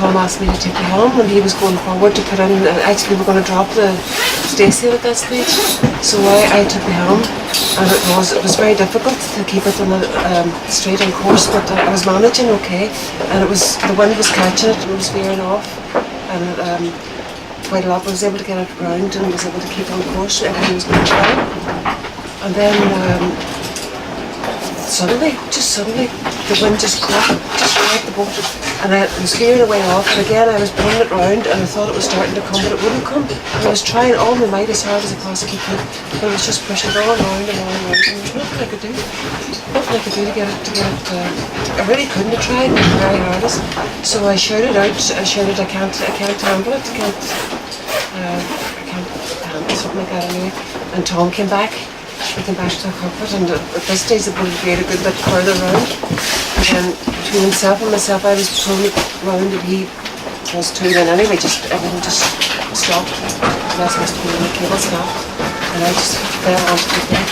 Tom asked me to take the helm when he was going forward to put in. Actually, we were going to drop the staysail at that stage, so I took the helm, and it was very difficult to keep it on the straight on course, but I was managing okay, and the wind was catching it and it was veering off, and quite a lot. I was able to get it round and was able to keep on course. Everything was going well, and then suddenly, the wind just cracked the boat, and I was veering away off, and again I was pulling it round, and I thought it was starting to come, but it wouldn't come, and I was trying all my might as hard as I possibly could, but it was just pushing it all around, and there's nothing I could do to get it, I really couldn't. I tried my very hardest, so I shouted out, I can't handle it, I can't handle something like that anyway, and Tom came back. We came back to the cockpit, and at this stage the boat had veered a good bit further round, and then between himself and myself I was pulling it round, and he was too, and anyway everything just stopped. The rest must have been when the cable stopped, and I just fell onto the deck,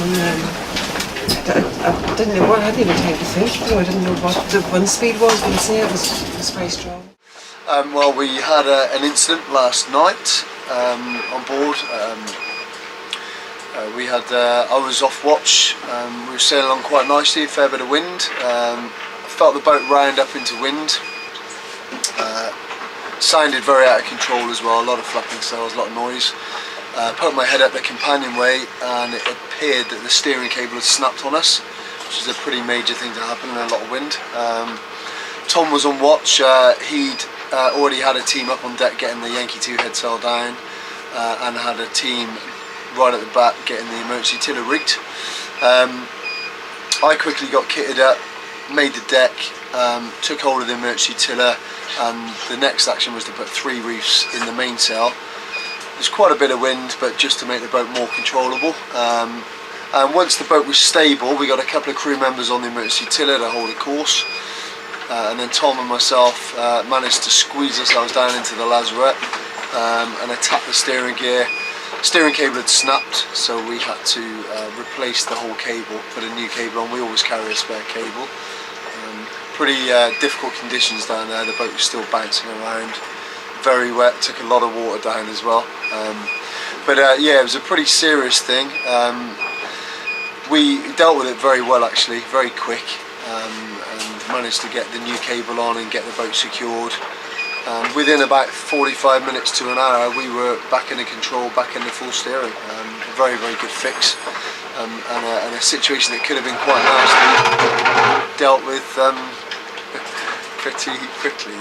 and I didn't know, I hadn't even time to think, I didn't know what the wind speed was, but I say it was very strong. Well, we had an incident last night on board. I was off watch, we were sailing along quite nicely, a fair bit of wind. I felt the boat round up into wind. Sounded very out of control as well, a lot of flapping sails, a lot of noise. Poked my head up the companionway, and it appeared that the steering cable had snapped on us, which is a pretty major thing to happen in a lot of wind. Tom was on watch. He'd already had a team up on deck getting the Yankee 2 headsail down, and had a team right at the back getting the emergency tiller rigged. I quickly got kitted up, made the deck, took hold of the emergency tiller, and the next action was to put 3 reefs in the mainsail. There's quite a bit of wind, but just to make the boat more controllable. And once the boat was stable, we got a couple of crew members on the emergency tiller to hold a course, and then Tom and myself managed to squeeze ourselves down into the lazarette and attack the steering gear. Steering cable had snapped, so we had to replace the whole cable, put a new cable on. We always carry a spare cable. Pretty difficult conditions down there. The boat was still bouncing around, very wet, took a lot of water down as well. But yeah, it was a pretty serious thing. We dealt with it very well actually, very quick, and managed to get the new cable on and get the boat secured. Within about 45 minutes to an hour we were back in the control, back in the full steering. A very, very good fix, and a situation that could have been quite nicely dealt with pretty quickly.